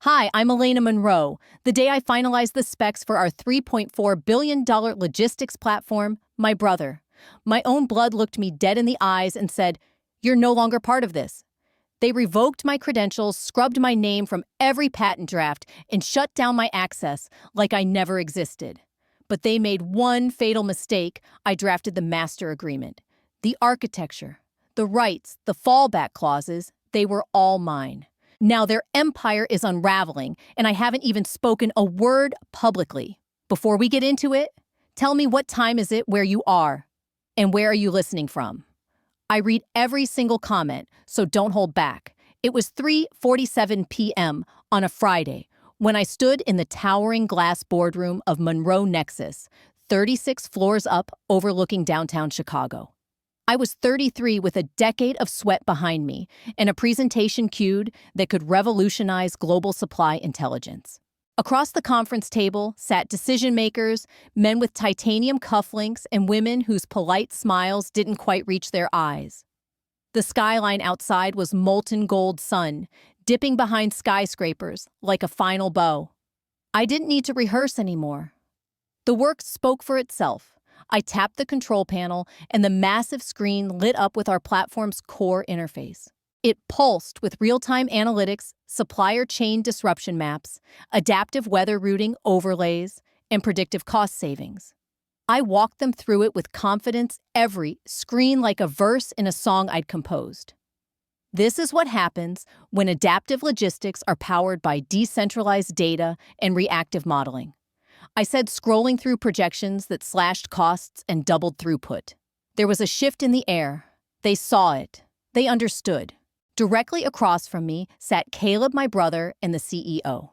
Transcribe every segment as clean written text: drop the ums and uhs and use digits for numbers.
Hi, I'm Elena Monroe. The day I finalized the specs for our $3.4 billion logistics platform, my brother, my own blood looked me dead in the eyes and said, "You're no longer part of this." They revoked my credentials, scrubbed my name from every patent draft, and shut down my access like I never existed. But they made one fatal mistake. I drafted the master agreement. The architecture, the rights, the fallback clauses, they were all mine. Now their empire is unraveling, and I haven't even spoken a word publicly. Before we get into it, tell me, what time is it where you are? And where are you listening from? I read every single comment, so don't hold back. It was 3:47 p.m. on a Friday when I stood in the towering glass boardroom of Monroe Nexus, 36 floors up, overlooking downtown Chicago. I was 33 with a decade of sweat behind me and a presentation queued that could revolutionize global supply intelligence. Across the conference table sat decision-makers, men with titanium cufflinks and women whose polite smiles didn't quite reach their eyes. The skyline outside was molten gold sun, dipping behind skyscrapers like a final bow. I didn't need to rehearse anymore. The work spoke for itself. I tapped the control panel, and the massive screen lit up with our platform's core interface. It pulsed with real-time analytics, supplier chain disruption maps, adaptive weather routing overlays, and predictive cost savings. I walked them through it with confidence, every screen like a verse in a song I'd composed. This is what happens when adaptive logistics are powered by decentralized data and reactive modeling. I said, scrolling through projections that slashed costs and doubled throughput. There was a shift in the air. They saw it. They understood. Directly across from me sat Caleb, my brother, and the CEO.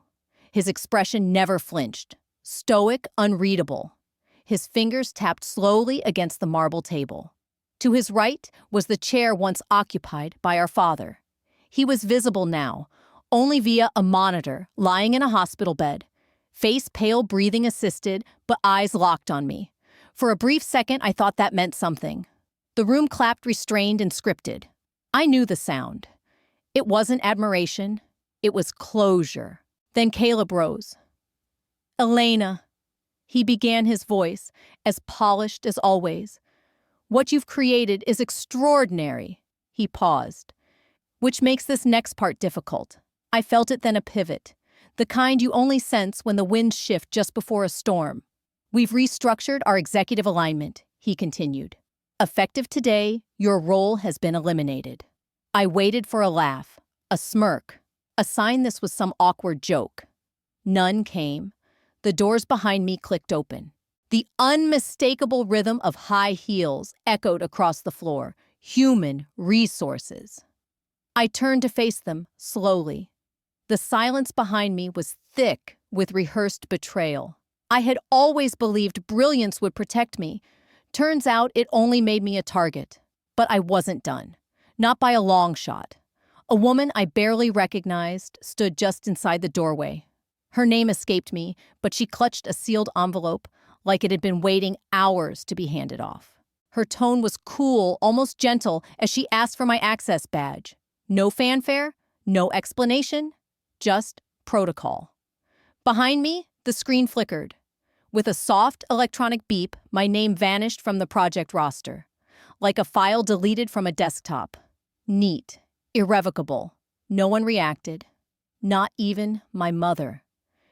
His expression never flinched. Stoic, unreadable. His fingers tapped slowly against the marble table. To his right was the chair once occupied by our father. He was visible now, only via a monitor, lying in a hospital bed. Face pale, breathing assisted, but eyes locked on me. For a brief second, I thought that meant something. The room clapped, restrained and scripted. I knew the sound. It wasn't admiration. It was closure. Then Caleb rose. "Elena," he began, his voice as polished as always. "What you've created is extraordinary." He paused. "Which makes this next part difficult." I felt it, then a pivot. The kind you only sense when the winds shift just before a storm. "We've restructured our executive alignment," he continued. "Effective today, your role has been eliminated." I waited for a laugh, a smirk, a sign this was some awkward joke. None came. The doors behind me clicked open. The unmistakable rhythm of high heels echoed across the floor. Human resources. I turned to face them, slowly. The silence behind me was thick with rehearsed betrayal. I had always believed brilliance would protect me. Turns out it only made me a target. But I wasn't done. Not by a long shot. A woman I barely recognized stood just inside the doorway. Her name escaped me, but she clutched a sealed envelope like it had been waiting hours to be handed off. Her tone was cool, almost gentle, as she asked for my access badge. No fanfare, no explanation. Just protocol. Behind me, the screen flickered. With a soft electronic beep, my name vanished from the project roster, like a file deleted from a desktop. Neat, irrevocable. No one reacted. Not even my mother.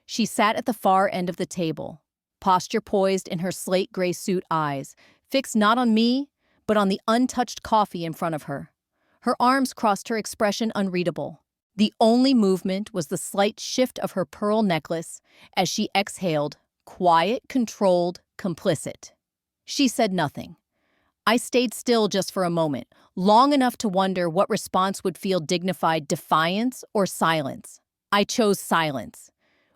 She sat at the far end of the table, posture poised in her slate gray suit eyes, fixed not on me, but on the untouched coffee in front of her. Her arms crossed, her expression unreadable. The only movement was the slight shift of her pearl necklace as she exhaled, quiet, controlled, complicit. She said nothing. I stayed still just for a moment, long enough to wonder what response would feel dignified: defiance or silence. I chose silence.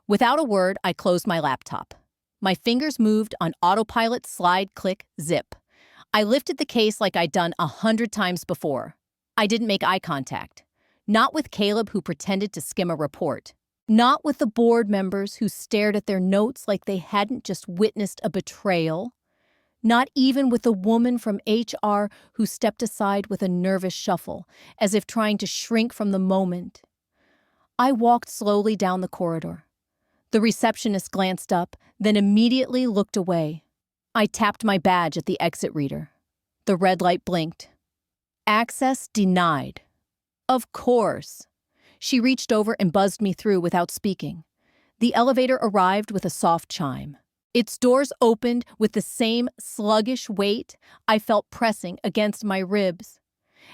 Without a word, I closed my laptop. My fingers moved on autopilot, slide, click, zip. I lifted the case like I'd done 100 times before. I didn't make eye contact. Not with Caleb, who pretended to skim a report. Not with the board members who stared at their notes like they hadn't just witnessed a betrayal. Not even with the woman from HR who stepped aside with a nervous shuffle, as if trying to shrink from the moment. I walked slowly down the corridor. The receptionist glanced up, then immediately looked away. I tapped my badge at the exit reader. The red light blinked. Access denied. Of course. She reached over and buzzed me through without speaking. The elevator arrived with a soft chime. Its doors opened with the same sluggish weight I felt pressing against my ribs.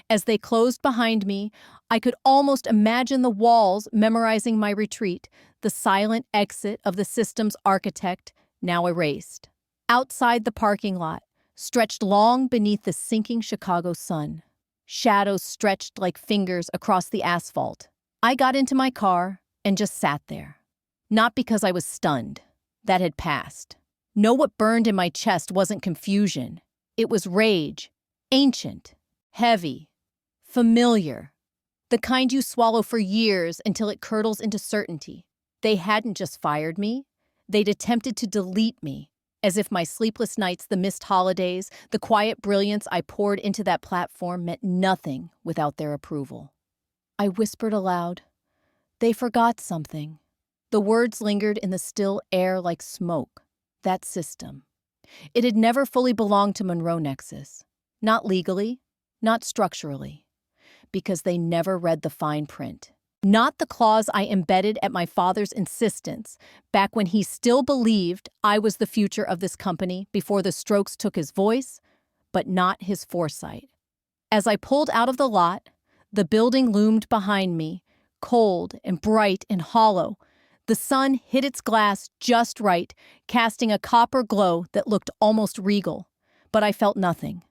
As they closed behind me, I could almost imagine the walls memorizing my retreat, the silent exit of the system's architect, now erased. Outside the parking lot, stretched long beneath the sinking Chicago sun. Shadows stretched like fingers across the asphalt. I got into my car and just sat there. Not because I was stunned. That had passed. No, what burned in my chest wasn't confusion. It was rage. Ancient. Heavy. Familiar. The kind you swallow for years until it curdles into certainty. They hadn't just fired me. They'd attempted to delete me. As if my sleepless nights, the missed holidays, the quiet brilliance I poured into that platform meant nothing without their approval. I whispered aloud. They forgot something. The words lingered in the still air like smoke. That system. It had never fully belonged to Monroe Nexus. Not legally, not structurally. Because they never read the fine print. Not the clause I embedded at my father's insistence, back when he still believed I was the future of this company before the strokes took his voice, but not his foresight. As I pulled out of the lot, the building loomed behind me, cold and bright and hollow. The sun hit its glass just right, casting a copper glow that looked almost regal. But I felt nothing.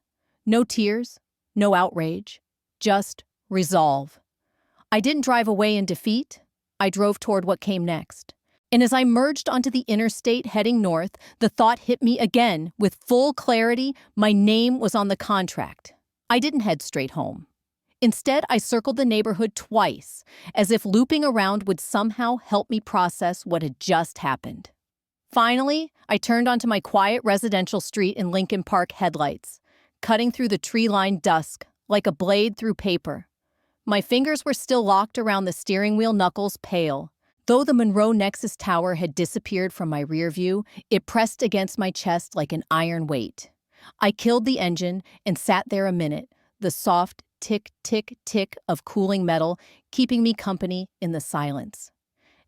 No tears, no outrage, just resolve. I didn't drive away in defeat. I drove toward what came next. And as I merged onto the interstate heading north, the thought hit me again with full clarity. My name was on the contract. I didn't head straight home. Instead, I circled the neighborhood twice, as if looping around would somehow help me process what had just happened. Finally, I turned onto my quiet residential street in Lincoln Park headlights, cutting through the tree-lined dusk like a blade through paper. My fingers were still locked around the steering wheel knuckles, pale. Though the Monroe Nexus Tower had disappeared from my rear view, it pressed against my chest like an iron weight. I killed the engine and sat there a minute, the soft tick, tick, tick of cooling metal keeping me company in the silence.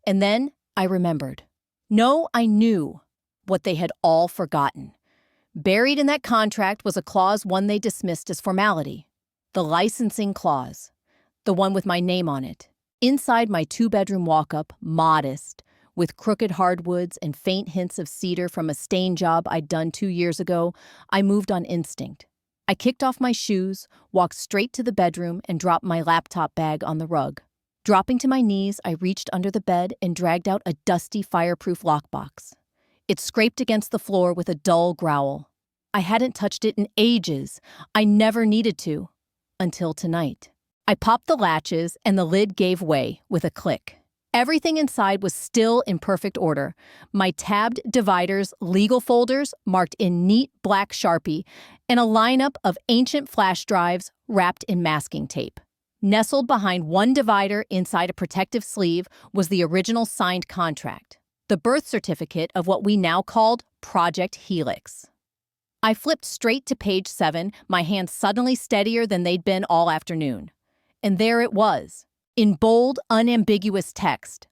And then I remembered. No, I knew what they had all forgotten. Buried in that contract was a clause one they dismissed as formality. The licensing clause. The one with my name on it. Inside my 2-bedroom walk-up, modest, with crooked hardwoods and faint hints of cedar from a stain job I'd done 2 years ago, I moved on instinct. I kicked off my shoes, walked straight to the bedroom, and dropped my laptop bag on the rug. Dropping to my knees, I reached under the bed and dragged out a dusty fireproof lockbox. It scraped against the floor with a dull growl. I hadn't touched it in ages. I never needed to. Until tonight. I popped the latches and the lid gave way with a click. Everything inside was still in perfect order. My tabbed dividers, legal folders marked in neat black Sharpie, and a lineup of ancient flash drives wrapped in masking tape. Nestled behind one divider inside a protective sleeve was the original signed contract, the birth certificate of what we now called Project Helix. I flipped straight to page 7, my hands suddenly steadier than they'd been all afternoon. And there it was, in bold, unambiguous text.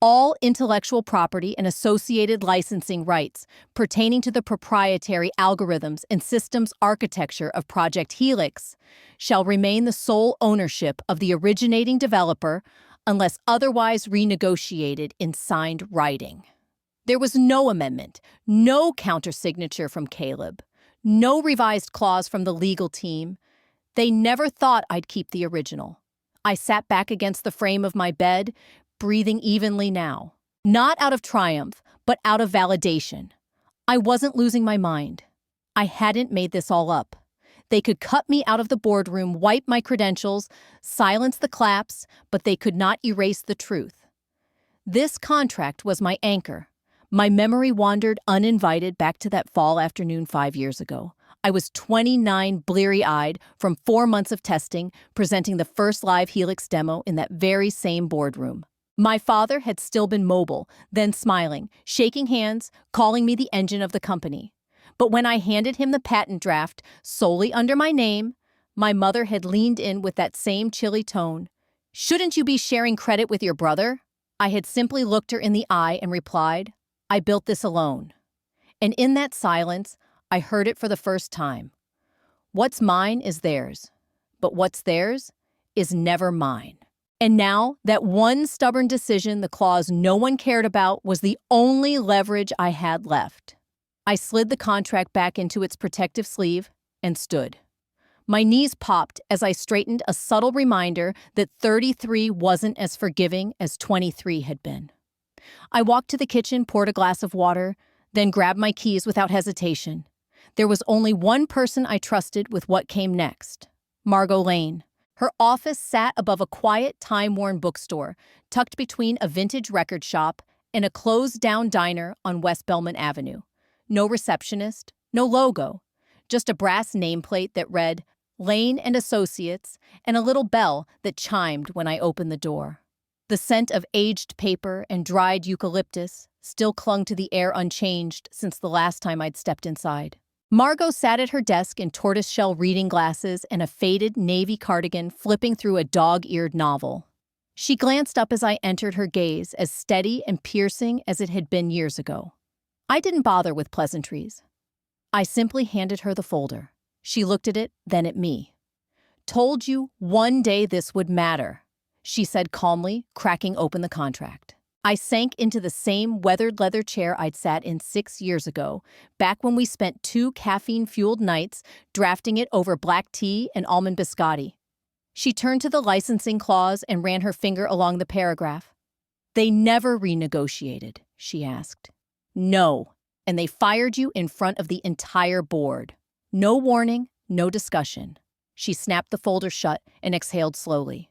All intellectual property and associated licensing rights pertaining to the proprietary algorithms and systems architecture of Project Helix shall remain the sole ownership of the originating developer unless otherwise renegotiated in signed writing. There was no amendment, no countersignature from Caleb, no revised clause from the legal team. They never thought I'd keep the original. I sat back against the frame of my bed, breathing evenly now. Not out of triumph, but out of validation. I wasn't losing my mind. I hadn't made this all up. They could cut me out of the boardroom, wipe my credentials, silence the claps, but they could not erase the truth. This contract was my anchor. My memory wandered uninvited back to that fall afternoon 5 years ago. I was 29, bleary-eyed, from 4 months of testing, presenting the first live Helix demo in that very same boardroom. My father had still been mobile, then smiling, shaking hands, calling me the engine of the company. But when I handed him the patent draft, solely under my name, my mother had leaned in with that same chilly tone. "Shouldn't you be sharing credit with your brother?" I had simply looked her in the eye and replied, "I built this alone." And in that silence, I heard it for the first time. What's mine is theirs, but what's theirs is never mine. And now, that one stubborn decision, the clause no one cared about, was the only leverage I had left. I slid the contract back into its protective sleeve and stood. My knees popped as I straightened, a subtle reminder that 33 wasn't as forgiving as 23 had been. I walked to the kitchen, poured a glass of water, then grabbed my keys without hesitation. There was only one person I trusted with what came next: Margot Lane. Her office sat above a quiet, time-worn bookstore, tucked between a vintage record shop and a closed-down diner on West Belmont Avenue. No receptionist, no logo, just a brass nameplate that read Lane and Associates and a little bell that chimed when I opened the door. The scent of aged paper and dried eucalyptus still clung to the air unchanged since the last time I'd stepped inside. Margot sat at her desk in tortoiseshell reading glasses and a faded navy cardigan, flipping through a dog-eared novel. She glanced up as I entered, her gaze as steady and piercing as it had been years ago. I didn't bother with pleasantries. I simply handed her the folder. She looked at it, then at me. "Told you one day this would matter," she said calmly, cracking open the contract. I sank into the same weathered leather chair I'd sat in 6 years ago, back when we spent 2 caffeine-fueled nights drafting it over black tea and almond biscotti. She turned to the licensing clause and ran her finger along the paragraph. "They never renegotiated," she asked. "No, and they fired you in front of the entire board. No warning, no discussion." She snapped the folder shut and exhaled slowly.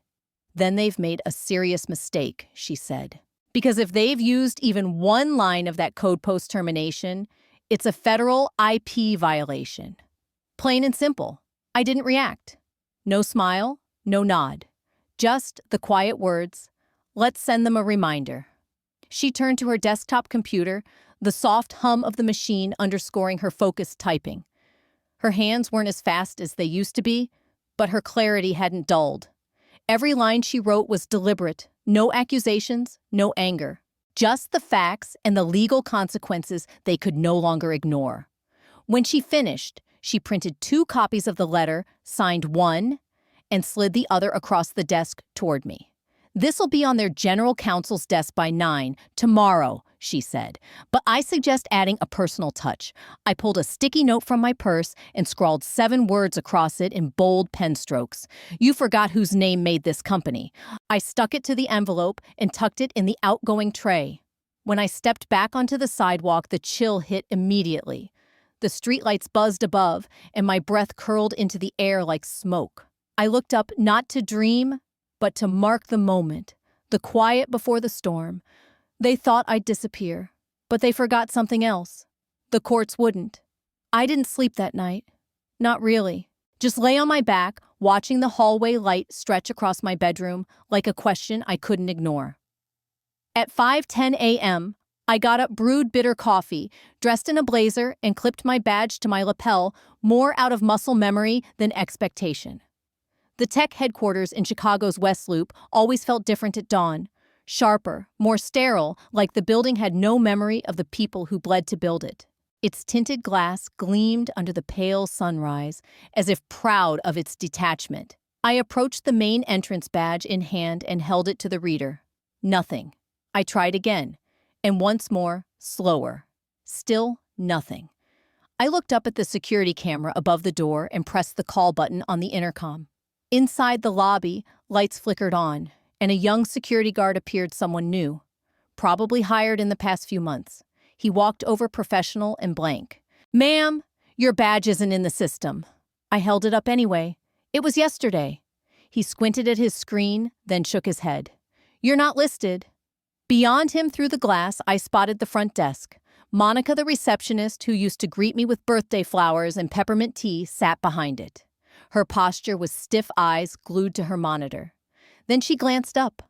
"Then they've made a serious mistake," she said. "Because if they've used even one line of that code post-termination, it's a federal IP violation. Plain and simple." I didn't react. No smile, no nod. Just the quiet words, "Let's send them a reminder." She turned to her desktop computer, the soft hum of the machine underscoring her focused typing. Her hands weren't as fast as they used to be, but her clarity hadn't dulled. Every line she wrote was deliberate. No accusations, no anger. Just the facts and the legal consequences they could no longer ignore. When she finished, she printed 2 copies of the letter, signed one, and slid the other across the desk toward me. "This'll be on their general counsel's desk by 9 tomorrow," she said. "But I suggest adding a personal touch." I pulled a sticky note from my purse and scrawled 7 words across it in bold pen strokes. "You forgot whose name made this company." I stuck it to the envelope and tucked it in the outgoing tray. When I stepped back onto the sidewalk, the chill hit immediately. The streetlights buzzed above, and my breath curled into the air like smoke. I looked up, not to dream, but to mark the moment, the quiet before the storm. They thought I'd disappear, but they forgot something else. The courts wouldn't. I didn't sleep that night. Not really. Just lay on my back, watching the hallway light stretch across my bedroom like a question I couldn't ignore. At 5:10 a.m., I got up, brewed bitter coffee, dressed in a blazer, and clipped my badge to my lapel, more out of muscle memory than expectation. The tech headquarters in Chicago's West Loop always felt different at dawn. Sharper, more sterile, like the building had no memory of the people who bled to build it. Its tinted glass gleamed under the pale sunrise, as if proud of its detachment. I approached the main entrance badge in hand and held it to the reader. Nothing. I tried again, and once more, slower. Still nothing. I looked up at the security camera above the door and pressed the call button on the intercom. Inside the lobby, lights flickered on, and a young security guard appeared, someone new, probably hired in the past few months. He walked over, professional and blank. "Ma'am, your badge isn't in the system." I held it up anyway. "It was yesterday." He squinted at his screen, then shook his head. "You're not listed." Beyond him, through the glass, I spotted the front desk. Monica, the receptionist, who used to greet me with birthday flowers and peppermint tea, sat behind it. Her posture was stiff, eyes glued to her monitor. Then she glanced up.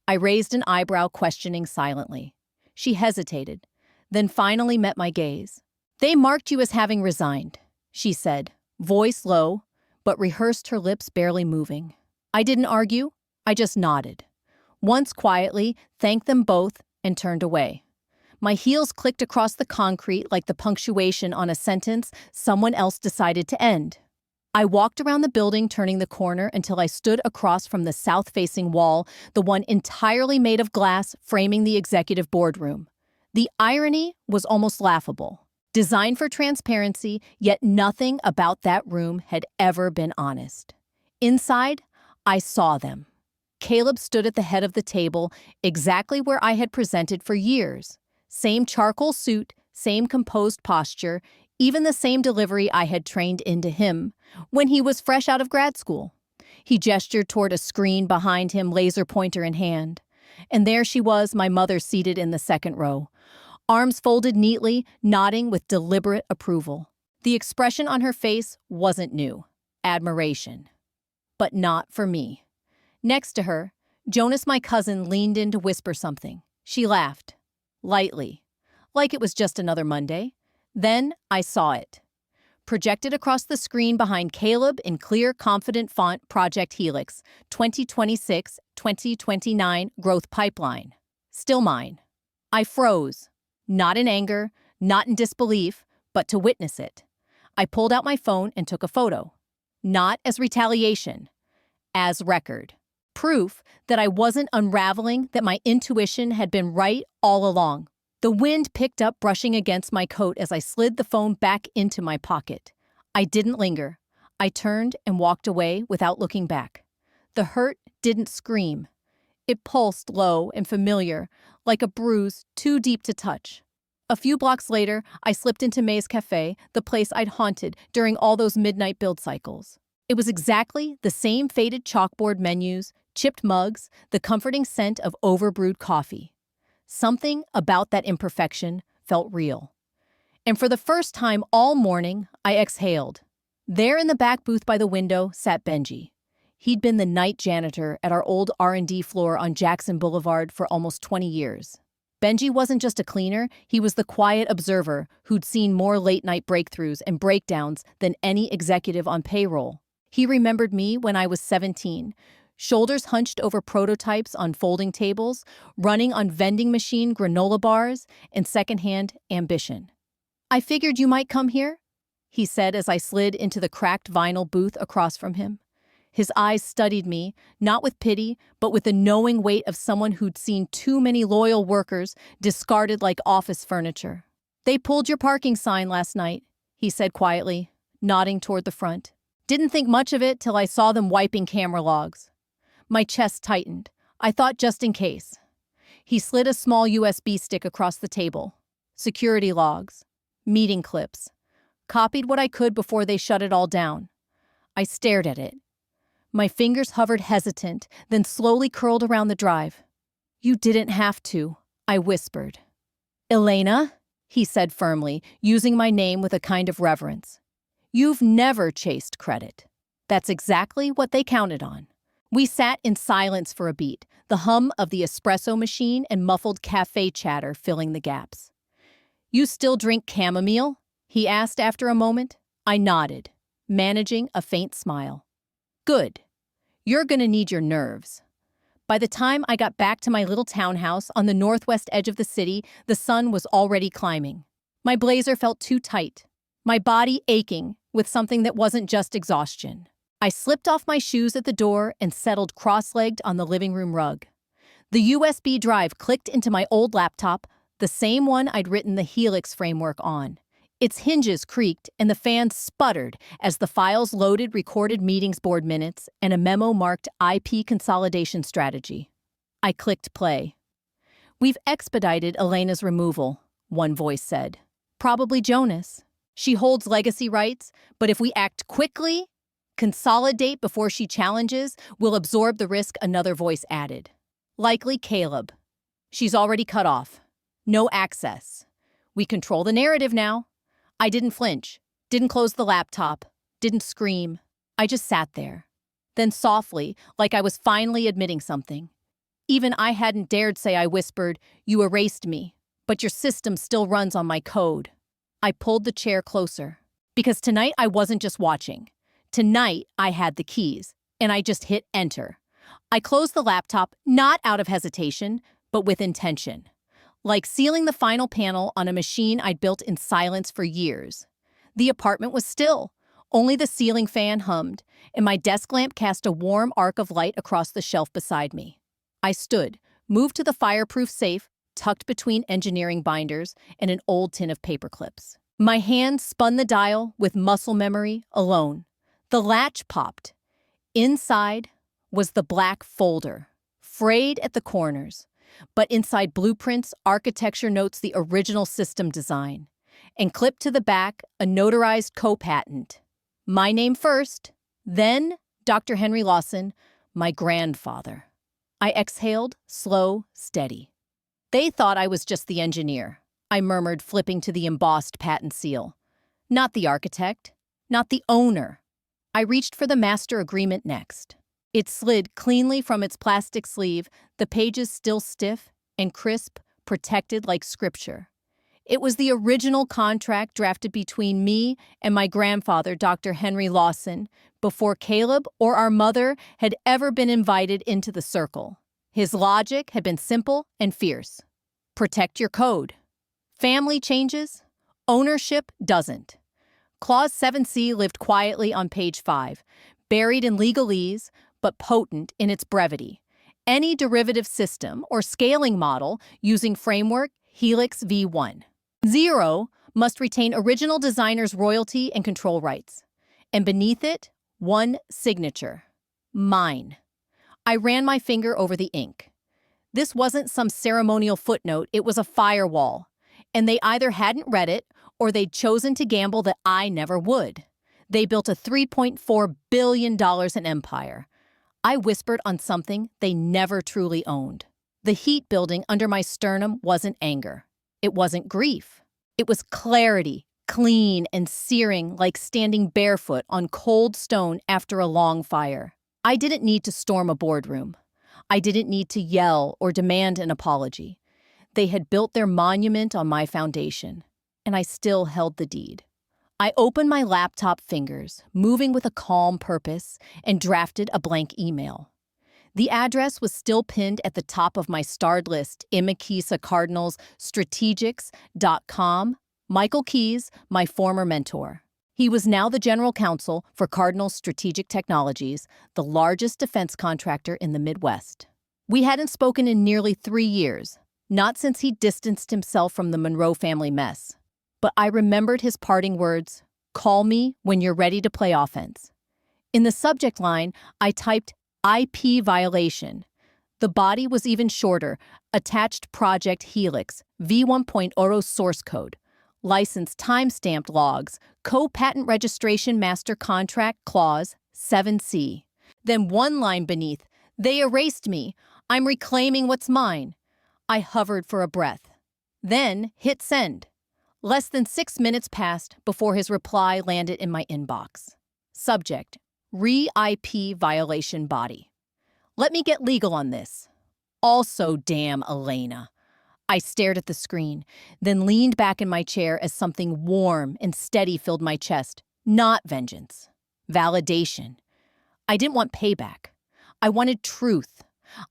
I raised an eyebrow, questioning silently. She hesitated, then finally met my gaze. "They marked you as having resigned," she said, voice low, but rehearsed, her lips barely moving. I didn't argue, I just nodded. Once quietly, thanked them both, and turned away. My heels clicked across the concrete like the punctuation on a sentence someone else decided to end. I walked around the building, turning the corner until I stood across from the south-facing wall, the one entirely made of glass framing the executive boardroom. The irony was almost laughable. Designed for transparency, yet nothing about that room had ever been honest. Inside, I saw them. Caleb stood at the head of the table, exactly where I had presented for years. Same charcoal suit, same composed posture, even the same delivery I had trained into him when he was fresh out of grad school. He gestured toward a screen behind him, laser pointer in hand. And there she was, my mother, seated in the second row, arms folded neatly, nodding with deliberate approval. The expression on her face wasn't new. Admiration. But not for me. Next to her, Jonas, my cousin, leaned in to whisper something. She laughed. Lightly. Like it was just another Monday. Then I saw it. Projected across the screen behind Caleb in clear, confident font, Project Helix, 2026-2029 Growth Pipeline. Still mine. I froze. Not in anger, not in disbelief, but to witness it. I pulled out my phone and took a photo. Not as retaliation, as record. Proof that I wasn't unraveling, that my intuition had been right all along. The wind picked up, brushing against my coat as I slid the phone back into my pocket. I didn't linger. I turned and walked away without looking back. The hurt didn't scream. It pulsed low and familiar, like a bruise too deep to touch. A few blocks later, I slipped into May's Cafe, the place I'd haunted during all those midnight build cycles. It was exactly the same faded chalkboard menus, chipped mugs, the comforting scent of overbrewed coffee. Something about that imperfection felt real. And for the first time all morning, I exhaled. There in the back booth by the window sat Benji. He'd been the night janitor at our old R&D floor on Jackson Boulevard for almost 20 years. Benji wasn't just a cleaner, he was the quiet observer who'd seen more late-night breakthroughs and breakdowns than any executive on payroll. He remembered me when I was 17, shoulders hunched over prototypes on folding tables, running on vending machine granola bars, and secondhand ambition. "I figured you might come here," he said as I slid into the cracked vinyl booth across from him. His eyes studied me, not with pity, but with the knowing weight of someone who'd seen too many loyal workers discarded like office furniture. "They pulled your parking sign last night," he said quietly, nodding toward the front. "Didn't think much of it till I saw them wiping camera logs." My chest tightened. I thought just in case. He slid a small USB stick across the table. Security logs. Meeting clips. Copied what I could before they shut it all down. I stared at it. My fingers hovered hesitant, then slowly curled around the drive. "You didn't have to," I whispered. "Elena," he said firmly, using my name with a kind of reverence. "You've never chased credit. That's exactly what they counted on." We sat in silence for a beat, the hum of the espresso machine and muffled cafe chatter filling the gaps. "You still drink chamomile?" he asked after a moment. I nodded, managing a faint smile. "Good. You're gonna need your nerves." By the time I got back to my little townhouse on the northwest edge of the city, the sun was already climbing. My blazer felt too tight, my body aching with something that wasn't just exhaustion. I slipped off my shoes at the door and settled cross-legged on the living room rug. The USB drive clicked into my old laptop, the same one I'd written the Helix framework on. Its hinges creaked and the fan sputtered as the files loaded recorded meetings board minutes and a memo marked IP consolidation strategy. I clicked play. "We've expedited Elena's removal," one voice said. "Probably Jonas. She holds legacy rights, but if we act quickly, consolidate before she challenges, we'll absorb the risk," another voice added. "Likely Caleb. She's already cut off. No access. We control the narrative now." I didn't flinch, didn't close the laptop, didn't scream. I just sat there. Then softly, like I was finally admitting something, Even I hadn't dared say. I whispered, "You erased me, but your system still runs on my code." I pulled the chair closer. Because tonight I wasn't just watching. Tonight I had the keys, and I just hit enter. I closed the laptop, not out of hesitation, but with intention. Like sealing the final panel on a machine I'd built in silence for years. The apartment was still. Only the ceiling fan hummed, and my desk lamp cast a warm arc of light across the shelf beside me. I stood, moved to the fireproof safe, tucked between engineering binders and an old tin of paper clips. My hand spun the dial with muscle memory alone. The latch popped. Inside was the black folder, frayed at the corners, but inside blueprints, architecture notes, the original system design, and clipped to the back a notarized co-patent. My name first, then Dr. Henry Lawson, my grandfather. I exhaled, slow, steady. They thought I was just the engineer, I murmured, flipping to the embossed patent seal. Not the architect, not the owner. I reached for the master agreement next. It slid cleanly from its plastic sleeve, the pages still stiff and crisp, protected like scripture. It was the original contract drafted between me and my grandfather, Dr. Henry Lawson, before Caleb or our mother had ever been invited into the circle. His logic had been simple and fierce. Protect your code. Family changes, ownership doesn't. Clause 7C lived quietly on page 5, buried in legalese, but potent in its brevity. Any derivative system or scaling model using framework Helix V1. 0 must retain original designer's royalty and control rights. And beneath it, one signature. Mine. I ran my finger over the ink. This wasn't some ceremonial footnote, it was a firewall. And they either hadn't read it, or they'd chosen to gamble that I never would. They built a $3.4 billion in empire. I whispered on something they never truly owned. The heat building under my sternum wasn't anger. It wasn't grief. It was clarity, clean and searing, like standing barefoot on cold stone after a long fire. I didn't need to storm a boardroom. I didn't need to yell or demand an apology. They had built their monument on my foundation, and I still held the deed. I opened my laptop fingers, moving with a calm purpose, and drafted a blank email. The address was still pinned at the top of my starred list, Imakisa Cardinals Strategics.com. Michael Keyes, my former mentor. He was now the general counsel for Cardinals Strategic Technologies, the largest defense contractor in the Midwest. We hadn't spoken in nearly 3 years, not since he distanced himself from the Monroe family mess. But I remembered his parting words, "Call me when you're ready to play offense." In the subject line, I typed IP violation. The body was even shorter, attached Project Helix, V1.0 source code, license timestamped logs, co-patent registration master contract clause 7C. Then one line beneath, "They erased me. I'm reclaiming what's mine." I hovered for a breath. Then hit send. Less than 6 minutes passed before his reply landed in my inbox. Subject: Re-IP violation body. Let me get legal on this. Also, damn Elena. I stared at the screen, then leaned back in my chair as something warm and steady filled my chest. Not vengeance. Validation. I didn't want payback. I wanted truth.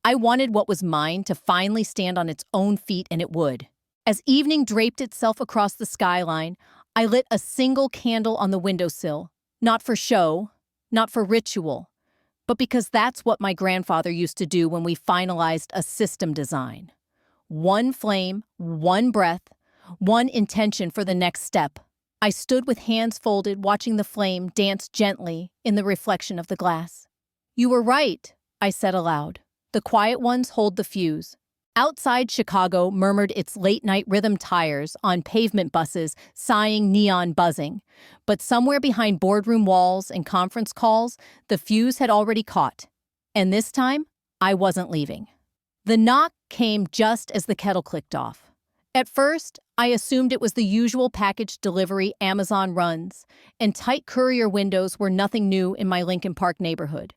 I wanted what was mine to finally stand on its own feet, and it would. As evening draped itself across the skyline, I lit a single candle on the windowsill, not for show, not for ritual, but because that's what my grandfather used to do when we finalized a system design. One flame, one breath, one intention for the next step. I stood with hands folded, watching the flame dance gently in the reflection of the glass. "You were right," I said aloud. "The quiet ones hold the fuse." Outside Chicago murmured its late-night rhythm tires on pavement buses, sighing neon buzzing. But somewhere behind boardroom walls and conference calls, the fuse had already caught. And this time, I wasn't leaving. The knock came just as the kettle clicked off. At first, I assumed it was the usual package delivery Amazon runs, and tight courier windows were nothing new in my Lincoln Park neighborhood.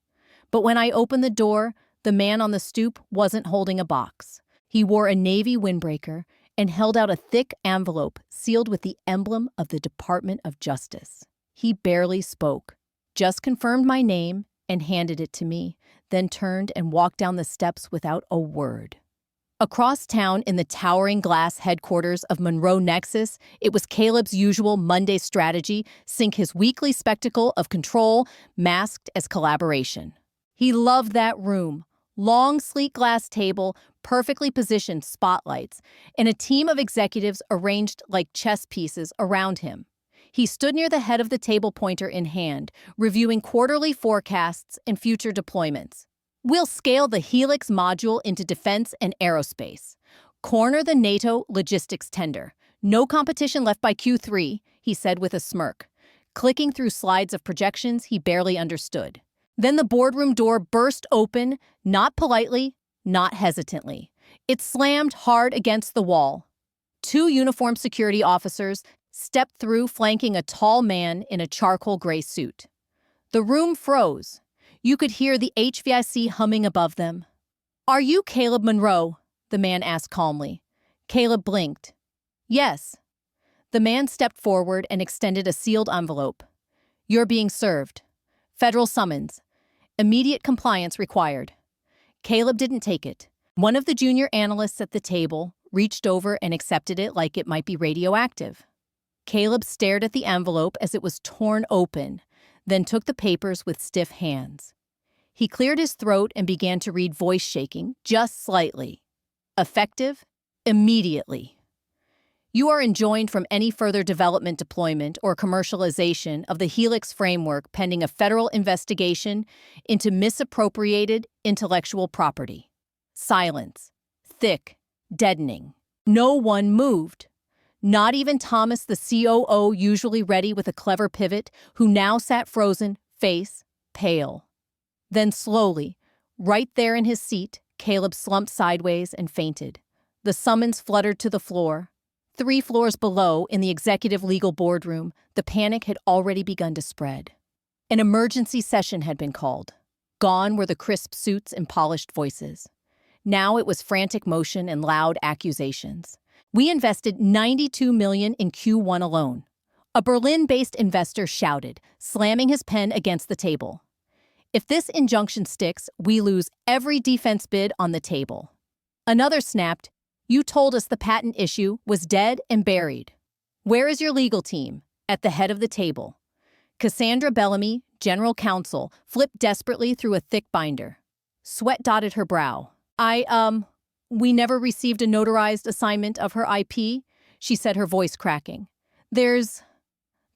But when I opened the door, The man on the stoop wasn't holding a box. He wore a navy windbreaker and held out a thick envelope sealed with the emblem of the Department of Justice. He barely spoke, just confirmed my name and handed it to me, then turned and walked down the steps without a word. Across town in the towering glass headquarters of Monroe Nexus, it was Caleb's usual Monday strategy: sink his weekly spectacle of control, masked as collaboration. He loved that room. Long, sleek glass table, perfectly positioned spotlights, and a team of executives arranged like chess pieces around him. He stood near the head of the table, pointer in hand, reviewing quarterly forecasts and future deployments. We'll scale the Helix module into defense and aerospace. Corner the NATO logistics tender. No competition left by Q3, he said with a smirk, clicking through slides of projections he barely understood. Then the boardroom door burst open, not politely, not hesitantly. It slammed hard against the wall. 2 uniformed security officers stepped through, flanking a tall man in a charcoal gray suit. The room froze. You could hear the HVAC humming above them. "Are you Caleb Monroe?" the man asked calmly. Caleb blinked. "Yes." The man stepped forward and extended a sealed envelope. "You're being served. Federal summons. Immediate compliance required." Caleb didn't take it. One of the junior analysts at the table reached over and accepted it like it might be radioactive. Caleb stared at the envelope as it was torn open, then took the papers with stiff hands. He cleared his throat and began to read, voice shaking just slightly. "Effective immediately. You are enjoined from any further development, deployment, or commercialization of the Helix framework pending a federal investigation into misappropriated intellectual property." Silence. Thick, deadening. No one moved. Not even Thomas, the COO, usually ready with a clever pivot, who now sat frozen, face pale. Then slowly, right there in his seat, Caleb slumped sideways and fainted. The summons fluttered to the floor. 3 floors below, in the executive legal boardroom, the panic had already begun to spread. An emergency session had been called. Gone were the crisp suits and polished voices. Now it was frantic motion and loud accusations. "We invested $92 million in Q1 alone," a Berlin-based investor shouted, slamming his pen against the table. "If this injunction sticks, we lose every defense bid on the table." Another snapped, "You told us the patent issue was dead and buried. Where is your legal team?" At the head of the table, Cassandra Bellamy, general counsel, flipped desperately through a thick binder. Sweat dotted her brow. We never received a notarized assignment of her IP," she said, her voice cracking. There's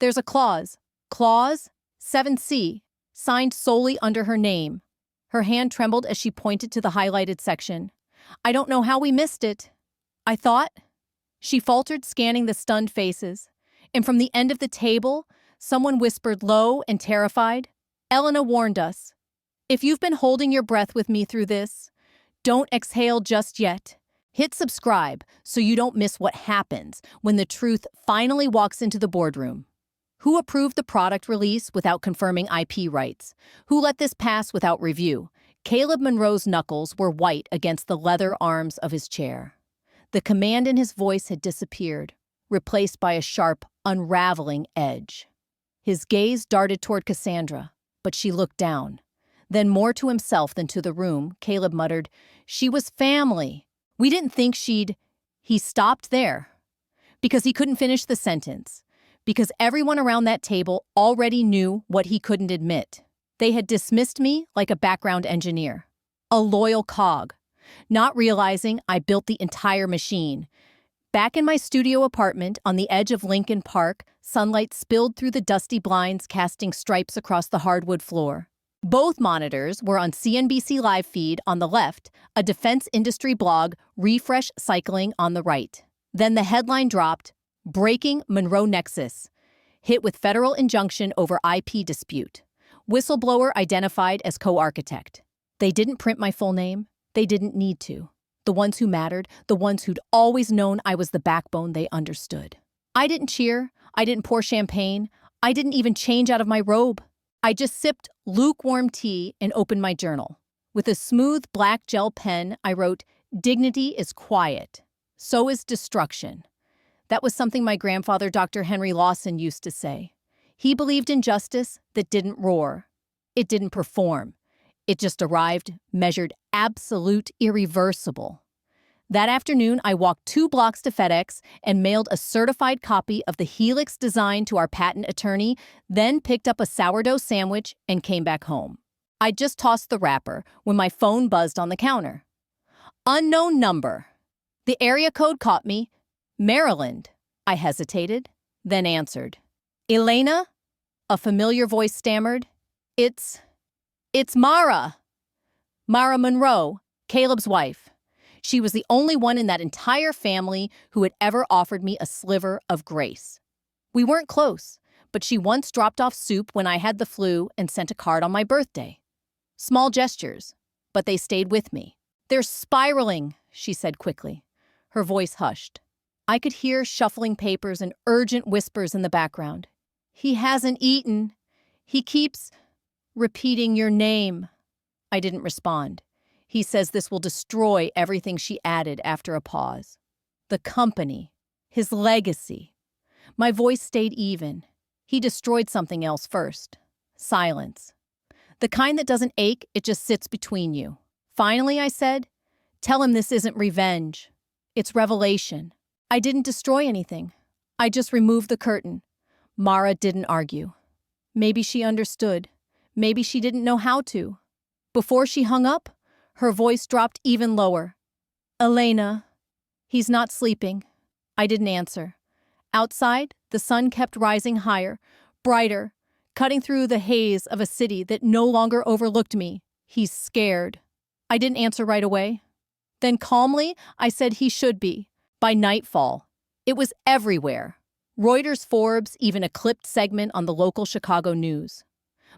a clause. Clause 7C, signed solely under her name." Her hand trembled as she pointed to the highlighted section. "I don't know how we missed it. I thought," she faltered, scanning the stunned faces. And from the end of the table, someone whispered low and terrified, "Elena warned us. If you've been holding your breath with me through this, don't exhale just yet. Hit subscribe so you don't miss what happens when the truth finally walks into the boardroom. Who approved the product release without confirming IP rights? Who let this pass without review?" Caleb Monroe's knuckles were white against the leather arms of his chair. The command in his voice had disappeared, replaced by a sharp, unraveling edge. His gaze darted toward Cassandra, but she looked down. Then, more to himself than to the room, Caleb muttered, "She was family. We didn't think she'd—" He stopped there, because he couldn't finish the sentence, because everyone around that table already knew what he couldn't admit. They had dismissed me like a background engineer, a loyal cog, not realizing I built the entire machine. Back in my studio apartment on the edge of Lincoln Park, sunlight spilled through the dusty blinds, casting stripes across the hardwood floor. Both monitors were on CNBC live feed on the left, a defense industry blog, refresh cycling on the right. Then the headline dropped, "Breaking Monroe Nexus. Hit with federal injunction over IP dispute. Whistleblower identified as co-architect." They didn't print my full name. They didn't need to. The ones who mattered, the ones who'd always known I was the backbone, they understood. I didn't cheer. I didn't pour champagne. I didn't even change out of my robe. I just sipped lukewarm tea and opened my journal. With a smooth black gel pen, I wrote, "Dignity is quiet. So is destruction." That was something my grandfather, Dr. Henry Lawson, used to say. He believed in justice that didn't roar. It didn't perform. It just arrived, measured absolute, irreversible. That afternoon, I walked 2 blocks to FedEx and mailed a certified copy of the Helix design to our patent attorney, then picked up a sourdough sandwich and came back home. I just tossed the wrapper when my phone buzzed on the counter. Unknown number. The area code caught me. Maryland. I hesitated, then answered. Elena? A familiar voice stammered. It's Mara. Mara Monroe, Caleb's wife. She was the only one in that entire family who had ever offered me a sliver of grace. We weren't close, but she once dropped off soup when I had the flu and sent a card on my birthday. Small gestures, but they stayed with me. "They're spiraling," she said quickly. Her voice hushed. I could hear shuffling papers and urgent whispers in the background. "He hasn't eaten. He keeps repeating your name." I didn't respond. "He says this will destroy everything," she added after a pause. "The company. His legacy." My voice stayed even. He destroyed something else first. Silence. The kind that doesn't ache, it just sits between you. Finally, I said, "Tell him this isn't revenge. It's revelation." I didn't destroy anything. I just removed the curtain. Mara didn't argue. Maybe she understood. Maybe she didn't know how to. Before she hung up, her voice dropped even lower. "Elena, he's not sleeping." I didn't answer. Outside, the sun kept rising higher, brighter, cutting through the haze of a city that no longer overlooked me. "He's scared." I didn't answer right away. Then calmly, I said he should be. By nightfall, it was everywhere. Reuters, Forbes, even a clipped segment on the local Chicago news.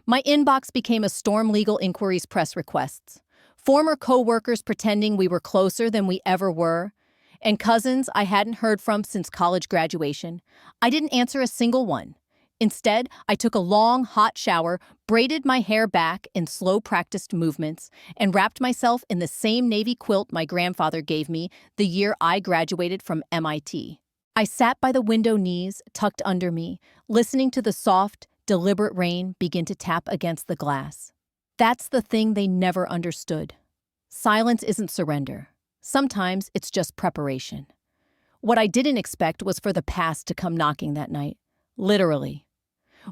My inbox became a storm. Legal inquiries, press requests. Former co-workers pretending we were closer than we ever were. And cousins I hadn't heard from since college graduation. I didn't answer a single one. Instead, I took a long, hot shower, braided my hair back in slow practiced movements, and wrapped myself in the same navy quilt my grandfather gave me the year I graduated from MIT. I sat by the window, knees tucked under me, listening to the soft, deliberate rain begin to tap against the glass. That's the thing they never understood. Silence isn't surrender. Sometimes it's just preparation. What I didn't expect was for the past to come knocking that night. Literally.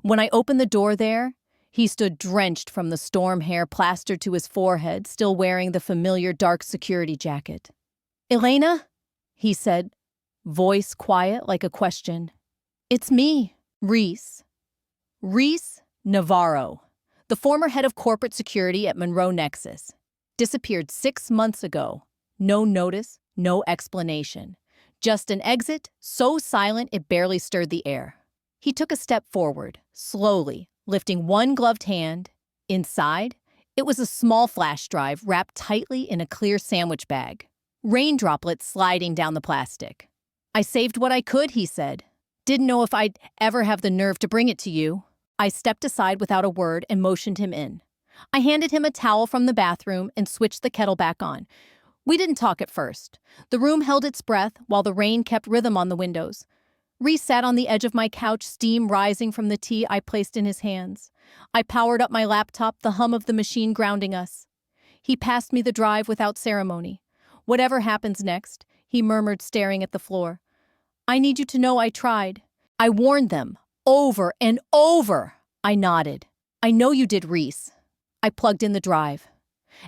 When I opened the door there, he stood drenched from the storm, hair plastered to his forehead, still wearing the familiar dark security jacket. "Elena?" he said, voice quiet like a question. "It's me, Reese." Reese Navarro, the former head of corporate security at Monroe Nexus, disappeared 6 months ago. No notice, no explanation. Just an exit, so silent it barely stirred the air. He took a step forward, slowly, lifting one gloved hand. Inside, it was a small flash drive wrapped tightly in a clear sandwich bag. Rain droplets sliding down the plastic. "I saved what I could," he said. "Didn't know if I'd ever have the nerve to bring it to you." I stepped aside without a word and motioned him in. I handed him a towel from the bathroom and switched the kettle back on. We didn't talk at first. The room held its breath while the rain kept rhythm on the windows. Reese sat on the edge of my couch, steam rising from the tea I placed in his hands. I powered up my laptop, the hum of the machine grounding us. He passed me the drive without ceremony. "Whatever happens next," he murmured, staring at the floor. "I need you to know I tried. I warned them. Over and over." I nodded. "I know you did, Reese." I plugged in the drive.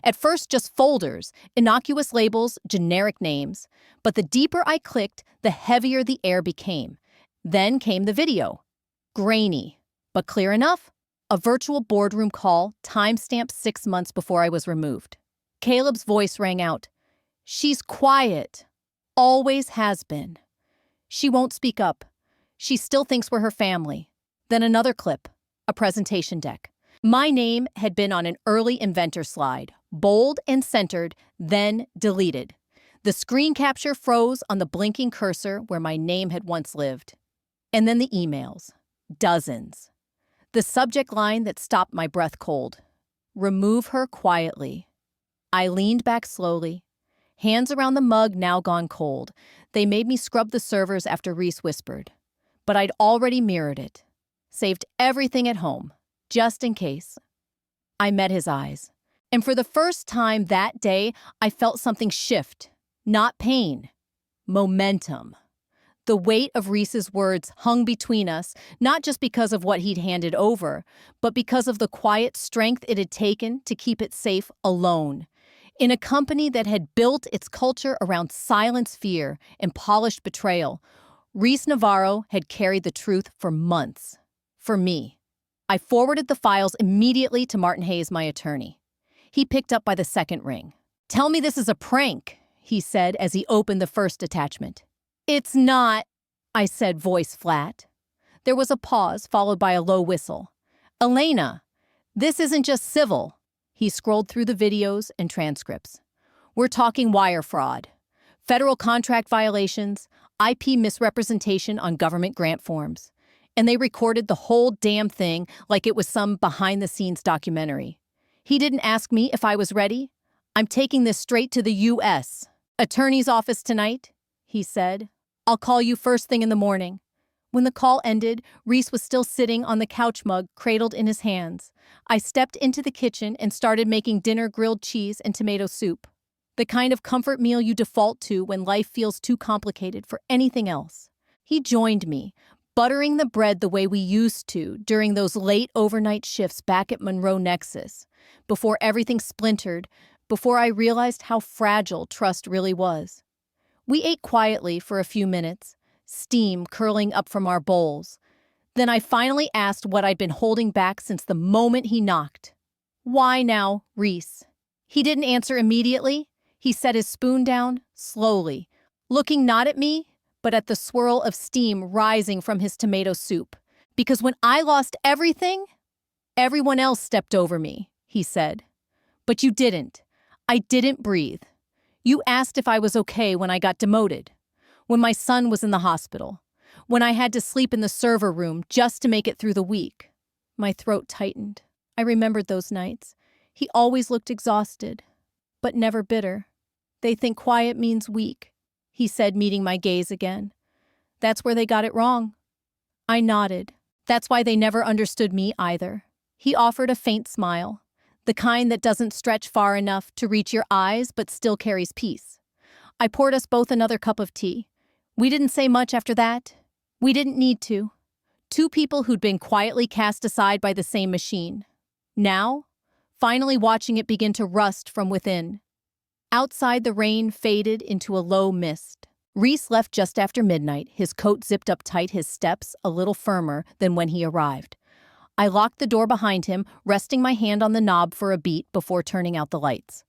At first, just folders, innocuous labels, generic names. But the deeper I clicked, the heavier the air became. Then came the video. Grainy, but clear enough. A virtual boardroom call, timestamped 6 months before I was removed. Caleb's voice rang out. "She's quiet. Always has been. She won't speak up. She still thinks we're her family." Then another clip, a presentation deck. My name had been on an early inventor slide, bold and centered, then deleted. The screen capture froze on the blinking cursor where my name had once lived. And then the emails. Dozens. The subject line that stopped my breath cold. "Remove her quietly." I leaned back slowly, hands around the mug now gone cold. They made me scrub the servers after Reese whispered. But I'd already mirrored it. Saved everything at home, just in case. I met his eyes. And for the first time that day, I felt something shift. Not pain. Momentum. The weight of Reese's words hung between us, not just because of what he'd handed over, but because of the quiet strength it had taken to keep it safe alone. In a company that had built its culture around silenced fear and polished betrayal, Reese Navarro had carried the truth for months. For me. I forwarded the files immediately to Martin Hayes, my attorney. He picked up by the second ring. "Tell me this is a prank," he said as he opened the first attachment. "It's not," I said, voice flat. There was a pause, followed by a low whistle. "Elena, this isn't just civil." He scrolled through the videos and transcripts. "We're talking wire fraud, federal contract violations, IP misrepresentation on government grant forms. And they recorded the whole damn thing like it was some behind-the-scenes documentary. He didn't ask me if I was ready. I'm taking this straight to the U.S. Attorney's office tonight," he said. "I'll call you first thing in the morning." When the call ended, Reese was still sitting on the couch mug, cradled in his hands. I stepped into the kitchen and started making dinner: grilled cheese and tomato soup. The kind of comfort meal you default to when life feels too complicated for anything else. He joined me, buttering the bread the way we used to during those late overnight shifts back at Monroe Nexus, before everything splintered, before I realized how fragile trust really was. We ate quietly for a few minutes, steam curling up from our bowls. Then I finally asked what I'd been holding back since the moment he knocked. "Why now, Reese?" He didn't answer immediately. He set his spoon down, slowly, looking not at me, but at the swirl of steam rising from his tomato soup. "Because when I lost everything, everyone else stepped over me," he said. "But you didn't. I didn't breathe. You asked if I was okay when I got demoted, when my son was in the hospital, when I had to sleep in the server room just to make it through the week." My throat tightened. I remembered those nights. He always looked exhausted, but never bitter. "They think quiet means weak," he said, meeting my gaze again. "That's where they got it wrong." I nodded. "That's why they never understood me either." He offered a faint smile, the kind that doesn't stretch far enough to reach your eyes but still carries peace. I poured us both another cup of tea. We didn't say much after that. We didn't need to. Two people who'd been quietly cast aside by the same machine. Now, finally watching it begin to rust from within. Outside, the rain faded into a low mist. Reese left just after midnight, his coat zipped up tight, his steps a little firmer than when he arrived. I locked the door behind him, resting my hand on the knob for a beat before turning out the lights.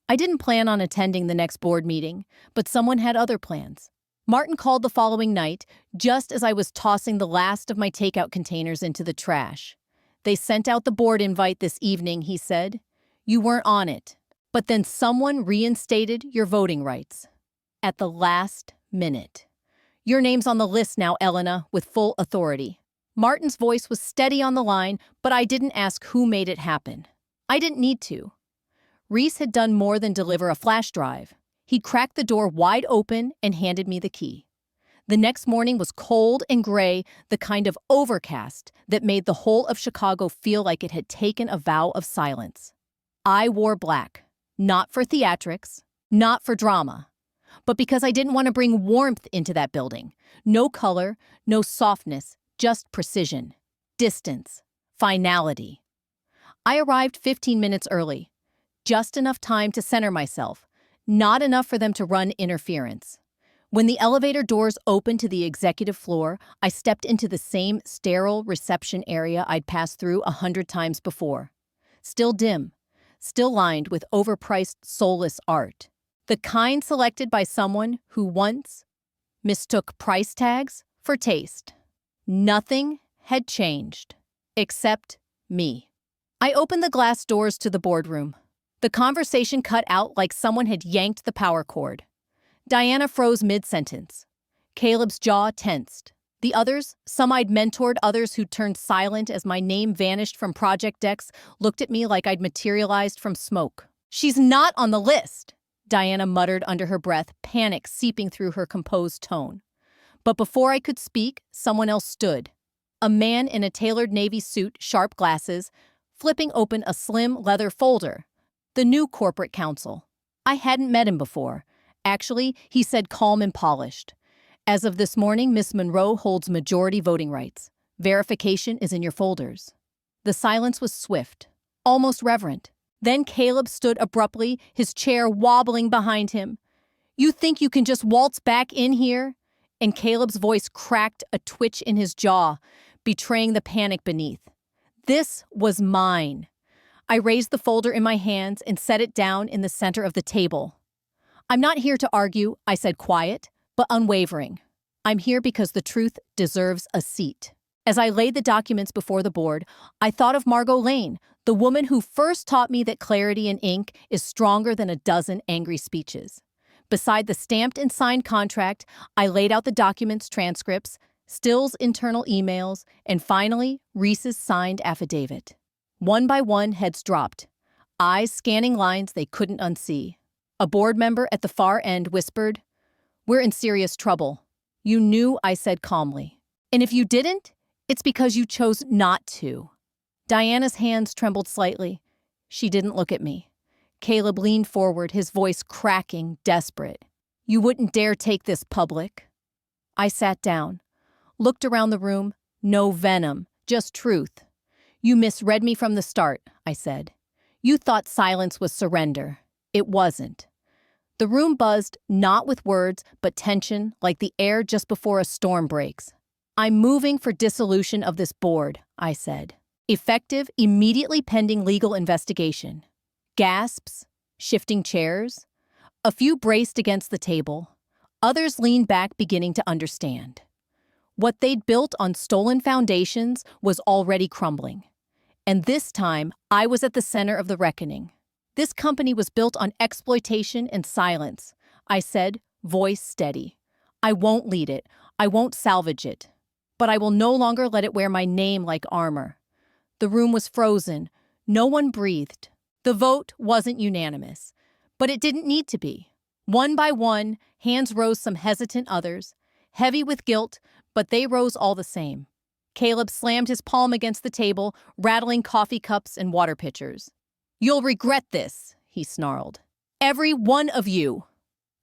I didn't plan on attending the next board meeting, but someone had other plans. Martin called the following night, just as I was tossing the last of my takeout containers into the trash. "They sent out the board invite this evening," he said. "You weren't on it. But then someone reinstated your voting rights. At the last minute. Your name's on the list now, Elena, with full authority." Martin's voice was steady on the line, but I didn't ask who made it happen. I didn't need to. Reese had done more than deliver a flash drive. He cracked the door wide open and handed me the key. The next morning was cold and gray, the kind of overcast that made the whole of Chicago feel like it had taken a vow of silence. I wore black. Not for theatrics, not for drama, but because I didn't want to bring warmth into that building. No color, no softness, just precision, distance, finality. I arrived 15 minutes early, just enough time to center myself, not enough for them to run interference. When the elevator doors opened to the executive floor, I stepped into the same sterile reception area I'd passed through 100 times before. Still dim. Still lined with overpriced, soulless art. The kind selected by someone who once mistook price tags for taste. Nothing had changed, except me. I opened the glass doors to the boardroom. The conversation cut out like someone had yanked the power cord. Diana froze mid-sentence. Caleb's jaw tensed. The others, some I'd mentored, others who turned silent as my name vanished from project decks, looked at me like I'd materialized from smoke. She's not on the list, Diana muttered under her breath, panic seeping through her composed tone. But before I could speak, someone else stood. A man in a tailored navy suit, sharp glasses, flipping open a slim leather folder. The new corporate counsel. I hadn't met him before. Actually, he said calm and polished. As of this morning, Miss Monroe holds majority voting rights. Verification is in your folders. The silence was swift, almost reverent. Then Caleb stood abruptly, his chair wobbling behind him. You think you can just waltz back in here? And Caleb's voice cracked, a twitch in his jaw, betraying the panic beneath. This was mine. I raised the folder in my hands and set it down in the center of the table. I'm not here to argue, I said, quiet, but unwavering. I'm here because the truth deserves a seat. As I laid the documents before the board, I thought of Margot Lane, the woman who first taught me that clarity in ink is stronger than a dozen angry speeches. Beside the stamped and signed contract, I laid out the documents, transcripts, Still's internal emails, and finally, Reese's signed affidavit. One by one, heads dropped, eyes scanning lines they couldn't unsee. A board member at the far end whispered, "We're in serious trouble." You knew, I said calmly. And if you didn't, it's because you chose not to. Diana's hands trembled slightly. She didn't look at me. Caleb leaned forward, his voice cracking, desperate. You wouldn't dare take this public. I sat down, looked around the room, no venom, just truth. You misread me from the start, I said. You thought silence was surrender. It wasn't. The room buzzed, not with words, but tension, like the air just before a storm breaks. I'm moving for dissolution of this board, I said. Effective, immediately pending legal investigation. Gasps, shifting chairs. A few braced against the table. Others leaned back, beginning to understand. What they'd built on stolen foundations was already crumbling. And this time, I was at the center of the reckoning. This company was built on exploitation and silence, I said, voice steady. I won't lead it. I won't salvage it. But I will no longer let it wear my name like armor. The room was frozen. No one breathed. The vote wasn't unanimous, but it didn't need to be. One by one, hands rose, some hesitant, others, heavy with guilt, but they rose all the same. Caleb slammed his palm against the table, rattling coffee cups and water pitchers. You'll regret this, he snarled. Every one of you.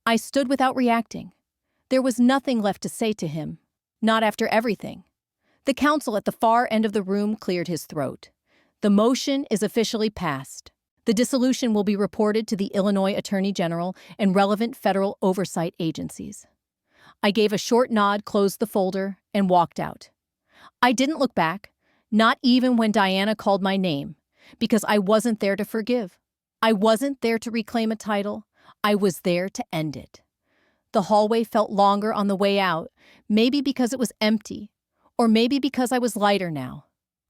I stood without reacting. There was nothing left to say to him. Not after everything. The counsel at the far end of the room cleared his throat. The motion is officially passed. The dissolution will be reported to the Illinois Attorney General and relevant federal oversight agencies. I gave a short nod, closed the folder, and walked out. I didn't look back, not even when Diana called my name, because I wasn't there to forgive. I wasn't there to reclaim a title. I was there to end it. The hallway felt longer on the way out, maybe because it was empty, or maybe because I was lighter now.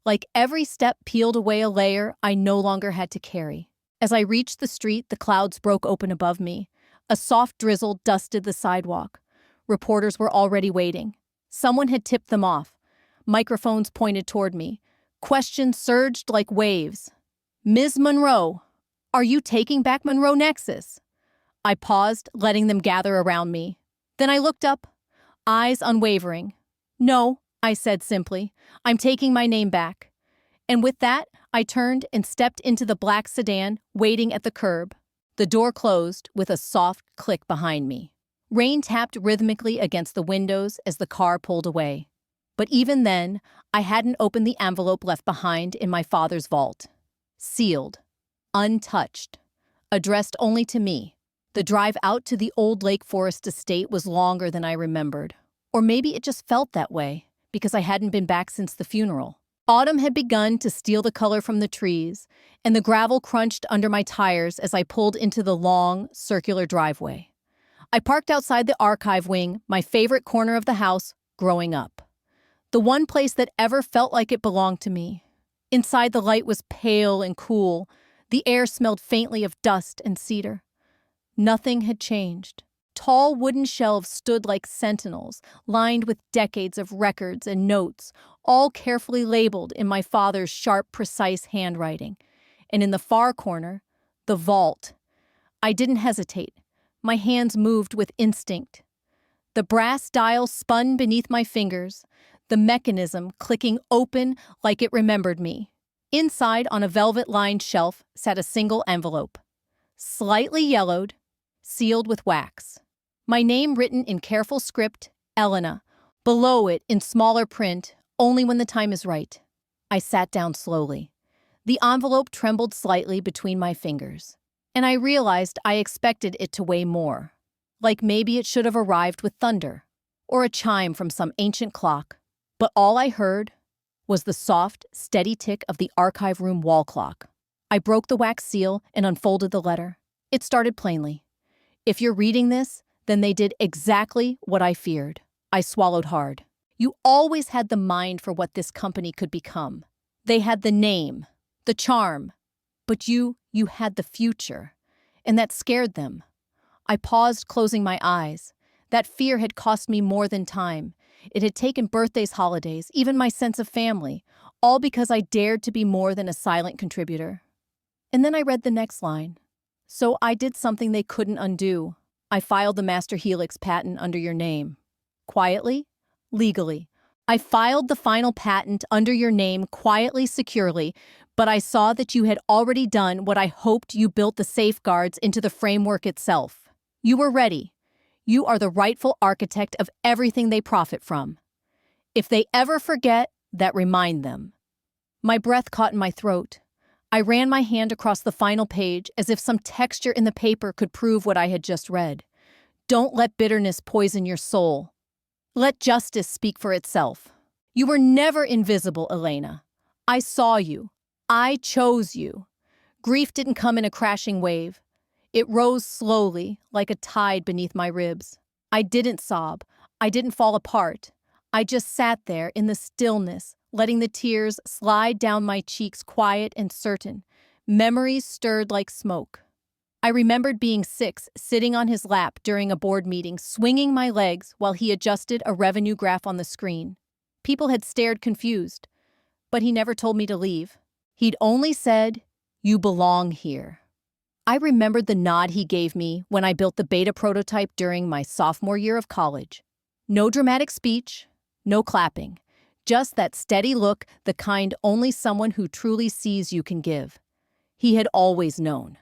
Like every step peeled away a layer I no longer had to carry. As I reached the street, the clouds broke open above me. A soft drizzle dusted the sidewalk. Reporters were already waiting. Someone had tipped them off. Microphones pointed toward me. Questions surged like waves. Ms. Monroe, are you taking back Monroe Nexus? I paused, letting them gather around me. Then I looked up, eyes unwavering. No, I said simply. I'm taking my name back. And with that, I turned and stepped into the black sedan, waiting at the curb. The door closed with a soft click behind me. Rain tapped rhythmically against the windows as the car pulled away. But even then, I hadn't opened the envelope left behind in my father's vault. Sealed. Untouched. Addressed only to me. The drive out to the old Lake Forest estate was longer than I remembered. Or maybe it just felt that way, because I hadn't been back since the funeral. Autumn had begun to steal the color from the trees, and the gravel crunched under my tires as I pulled into the long, circular driveway. I parked outside the archive wing, my favorite corner of the house, growing up. The one place that ever felt like it belonged to me. Inside, the light was pale and cool. The air smelled faintly of dust and cedar. Nothing had changed. Tall wooden shelves stood like sentinels, lined with decades of records and notes, all carefully labeled in my father's sharp, precise handwriting. And in the far corner, The vault. I didn't hesitate. My hands moved with instinct. The brass dial spun beneath my fingers, the mechanism clicking open like it remembered me. Inside, on a velvet-lined shelf, sat a single envelope. Slightly yellowed, sealed with wax. My name written in careful script, Elena. Below it, in smaller print, only when the time is right. I sat down slowly. The envelope trembled slightly between my fingers, and I realized I expected it to weigh more. Like maybe it should have arrived with thunder, or a chime from some ancient clock. But all I heard was the soft, steady tick of the archive room wall clock. I broke the wax seal and unfolded the letter. It started plainly. If you're reading this, then they did exactly what I feared. I swallowed hard. You always had the mind for what this company could become. They had the name, the charm, but you had the future, and that scared them. I paused, closing my eyes. That fear had cost me more than time. It had taken birthdays, holidays, even my sense of family, all because I dared to be more than a silent contributor. And then I read the next line. So I did something they couldn't undo. I filed the Master Helix patent under your name. Quietly, legally. I filed the final patent under your name quietly, securely, but I saw that you had already done what I hoped. You built the safeguards into the framework itself. You were ready. You are the rightful architect of everything they profit from. If they ever forget, that remind them. My breath caught in my throat. I ran my hand across the final page as if some texture in the paper could prove what I had just read. Don't let bitterness poison your soul. Let justice speak for itself. You were never invisible, Elena. I saw you. I chose you. Grief didn't come in a crashing wave. It rose slowly, like a tide beneath my ribs. I didn't sob. I didn't fall apart. I just sat there in the stillness, letting the tears slide down my cheeks, quiet and certain. Memories stirred like smoke. I remembered being 6, sitting on his lap during a board meeting, swinging my legs while he adjusted a revenue graph on the screen. People had stared confused, but he never told me to leave. He'd only said, "You belong here." I remembered the nod he gave me when I built the beta prototype during my sophomore year of college. No dramatic speech, no clapping, just that steady look, the kind only someone who truly sees you can give. He had always known.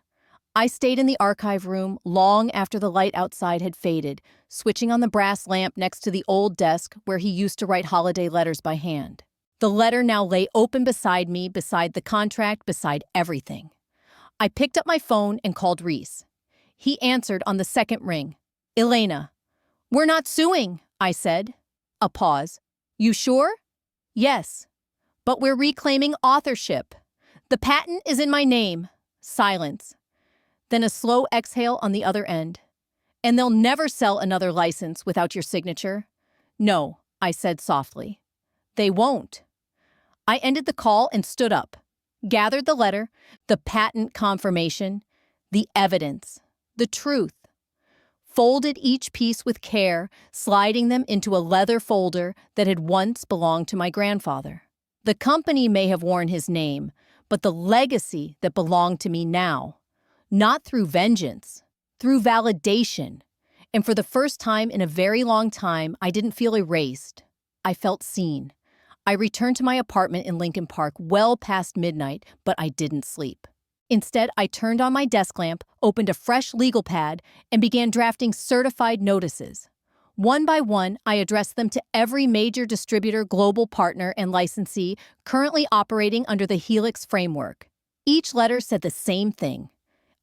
I stayed in the archive room long after the light outside had faded, switching on the brass lamp next to the old desk where he used to write holiday letters by hand. The letter now lay open beside me, beside the contract, beside everything. I picked up my phone and called Reese. He answered on the second ring. "Elena." "We're not suing," I said. A pause. "You sure?" "Yes. But we're reclaiming authorship. The patent is in my name." Silence. Then a slow exhale on the other end. "And they'll never sell another license without your signature?" "No," I said softly. "They won't." I ended the call and stood up, gathered the letter, the patent confirmation, the evidence, the truth, folded each piece with care, sliding them into a leather folder that had once belonged to my grandfather. The company may have worn his name, but the legacy that belonged to me now. Not through vengeance, through validation. And for the first time in a very long time, I didn't feel erased. I felt seen. I returned to my apartment in Lincoln Park well past midnight, but I didn't sleep. Instead, I turned on my desk lamp, opened a fresh legal pad, and began drafting certified notices. One by one, I addressed them to every major distributor, global partner, and licensee currently operating under the Helix framework. Each letter said the same thing.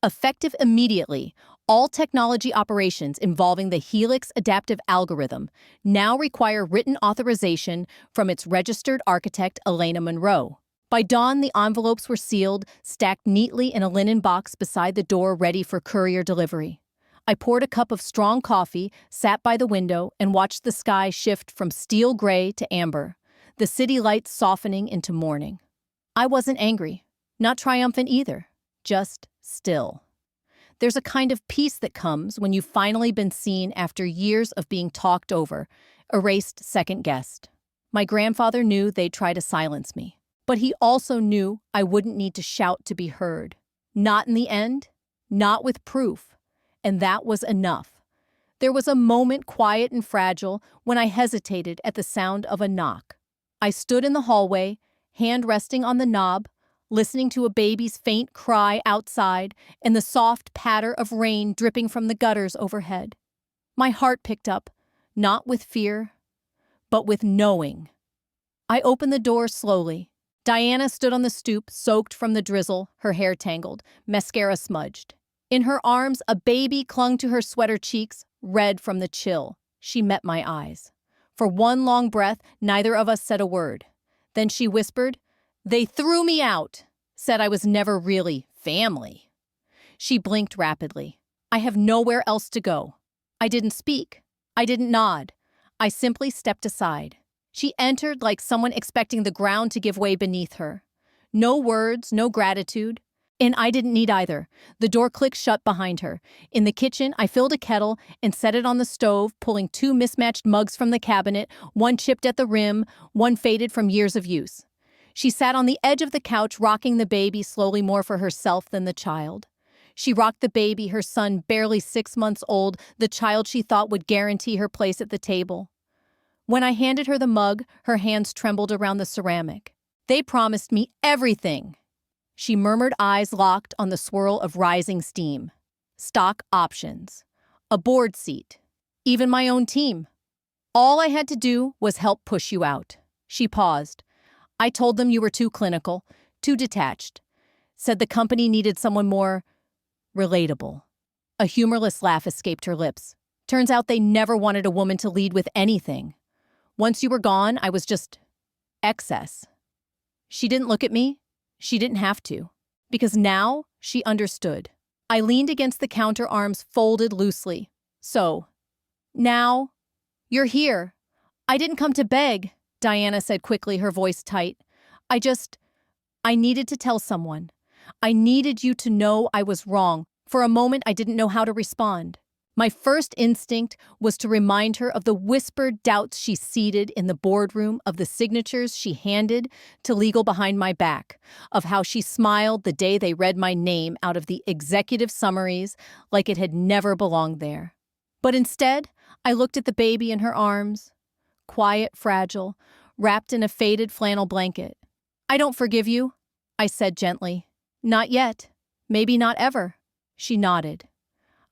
Effective immediately, all technology operations involving the Helix adaptive algorithm now require written authorization from its registered architect, Elena Monroe. By dawn, the envelopes were sealed, stacked neatly in a linen box beside the door, ready for courier delivery. I poured a cup of strong coffee, sat by the window, and watched the sky shift from steel gray to amber, the city lights softening into morning. I wasn't angry, not triumphant either, just still. There's a kind of peace that comes when you've finally been seen after years of being talked over, erased, second-guessed. My grandfather knew they'd try to silence me, but he also knew I wouldn't need to shout to be heard. Not in the end. not with proof, and that was enough. There was a moment, quiet and fragile, when I hesitated at the sound of a knock. I stood in the hallway, hand resting on the knob, listening to a baby's faint cry outside and the soft patter of rain dripping from the gutters overhead. My heart picked up, not with fear, but with knowing. I opened the door slowly. Diana stood on the stoop, soaked from the drizzle, her hair tangled, mascara smudged. In her arms, a baby clung to her sweater cheeks, red from the chill. She met my eyes. For one long breath, neither of us said a word. Then she whispered, "They threw me out, said I was never really family." She blinked rapidly. "I have nowhere else to go." I didn't speak. I didn't nod. I simply stepped aside. She entered like someone expecting the ground to give way beneath her. No words, no gratitude. And I didn't need either. The door clicked shut behind her. In the kitchen, I filled a kettle and set it on the stove, pulling two mismatched mugs from the cabinet, one chipped at the rim, one faded from years of use. She sat on the edge of the couch, rocking the baby slowly, more for herself than the child. She rocked the baby, her son barely 6 months old, the child she thought would guarantee her place at the table. When I handed her the mug, her hands trembled around the ceramic. "They promised me everything." She murmured, eyes locked on the swirl of rising steam. "Stock options, a board seat, even my own team. All I had to do was help push you out." She paused. "I told them you were too clinical, too detached. Said the company needed someone more relatable." A humorless laugh escaped her lips. "Turns out they never wanted a woman to lead with anything. Once you were gone, I was just excess." She didn't look at me. She didn't have to. Because now she understood. I leaned against the counter, arms folded loosely. "So, now, you're here." "I didn't come to beg," Diana said quickly, her voice tight. I needed to tell someone. I needed you to know I was wrong." For a moment, I didn't know how to respond. My first instinct was to remind her of the whispered doubts she seeded in the boardroom, of the signatures she handed to legal behind my back, of how she smiled the day they read my name out of the executive summaries like it had never belonged there. But instead, I looked at the baby in her arms, quiet, fragile, wrapped in a faded flannel blanket. "I don't forgive you," I said gently. "Not yet. Maybe not ever." She nodded.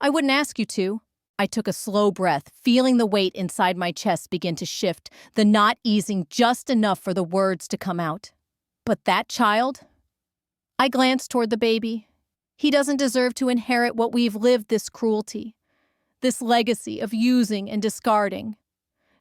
"I wouldn't ask you to." I took a slow breath, feeling the weight inside my chest begin to shift, the knot easing just enough for the words to come out. "But that child?" I glanced toward the baby. "He doesn't deserve to inherit what we've lived, this cruelty, this legacy of using and discarding."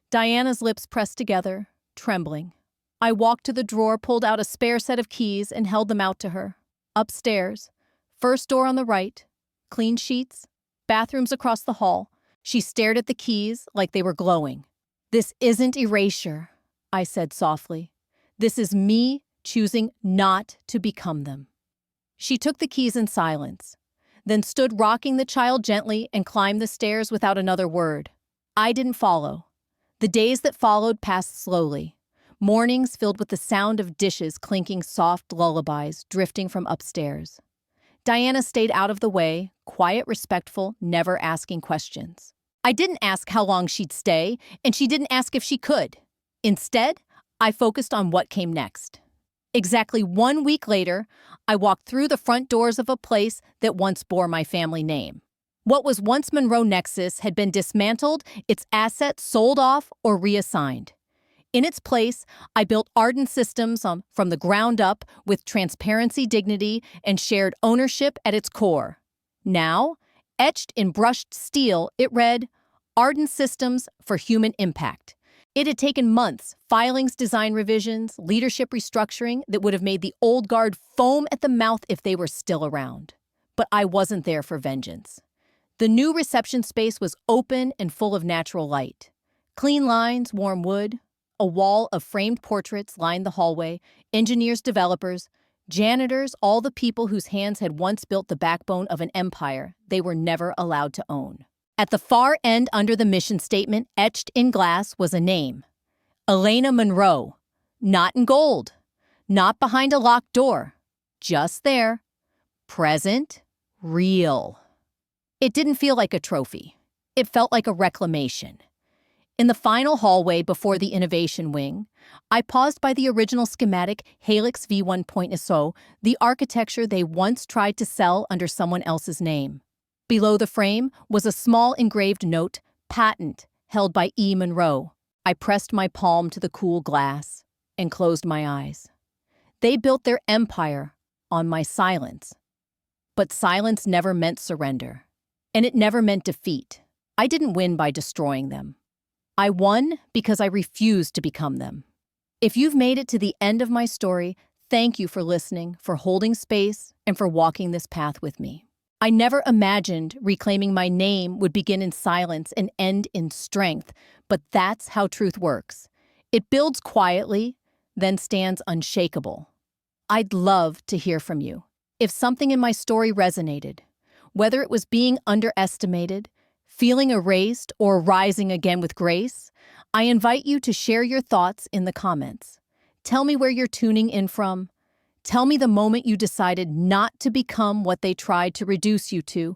Diana's lips pressed together, trembling. I walked to the drawer, pulled out a spare set of keys, and held them out to her. Upstairs, first door on the right, clean sheets, bathrooms across the hall. She stared at the keys like they were glowing. "This isn't erasure," I said softly. "This is me choosing not to become them." She took the keys in silence, then stood rocking the child gently and climbed the stairs without another word. I didn't follow. The days that followed passed slowly. Mornings filled with the sound of dishes clinking, soft lullabies drifting from upstairs. Diana stayed out of the way, quiet, respectful, never asking questions. I didn't ask how long she'd stay, and she didn't ask if she could. Instead, I focused on what came next. Exactly 1 week later, I walked through the front doors of a place that once bore my family name. What was once Monroe Nexus had been dismantled, its assets sold off or reassigned. In its place, I built ardent systems from the ground up with transparency, dignity, and shared ownership at its core. Now, etched in brushed steel, it read, "Ardent Systems for Human Impact." It had taken months, filings, design revisions, leadership restructuring that would have made the old guard foam at the mouth if they were still around. But I wasn't there for vengeance. The new reception space was open and full of natural light. Clean lines, warm wood. A wall of framed portraits lined the hallway. Engineers, developers, janitors, all the people whose hands had once built the backbone of an empire they were never allowed to own. At the far end, under the mission statement, etched in glass, was a name. Elena Monroe. Not in gold. Not behind a locked door. Just there. Present. real. It didn't feel like a trophy. It felt like a reclamation. In the final hallway before the innovation wing, I paused by the original schematic Helix V1.0, the architecture they once tried to sell under someone else's name. Below the frame was a small engraved note, patent, held by E. Monroe. I pressed my palm to the cool glass and closed my eyes. They built their empire on my silence. But silence never meant surrender. And it never meant defeat. I didn't win by destroying them. I won because I refused to become them. If you've made it to the end of my story, thank you for listening, for holding space, and for walking this path with me. I never imagined reclaiming my name would begin in silence and end in strength, but that's how truth works. It builds quietly, then stands unshakable. I'd love to hear from you. If something in my story resonated, whether it was being underestimated, feeling erased, or rising again with grace, I invite you to share your thoughts in the comments. Tell me where you're tuning in from. Tell me the moment you decided not to become what they tried to reduce you to.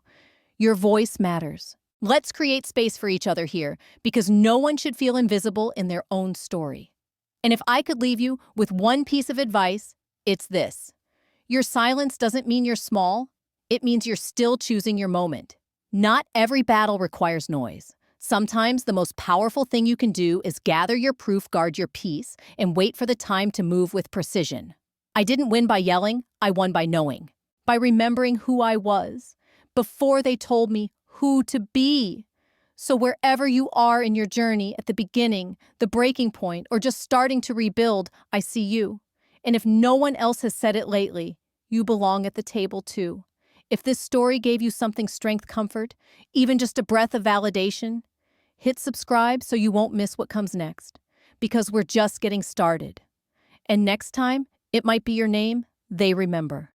Your voice matters. Let's create space for each other here, because no one should feel invisible in their own story. And if I could leave you with one piece of advice, it's this. Your silence doesn't mean you're small. It means you're still choosing your moment. Not every battle requires noise. Sometimes the most powerful thing you can do is gather your proof, guard your peace, and wait for the time to move with precision. I didn't win by yelling, I won by knowing, by remembering who I was, before they told me who to be. So wherever you are in your journey, at the beginning, the breaking point, or just starting to rebuild, I see you. And if no one else has said it lately, you belong at the table too. If this story gave you something strength, comfort, even just a breath of validation, hit subscribe so you won't miss what comes next, because we're just getting started. And next time, it might be your name they remember.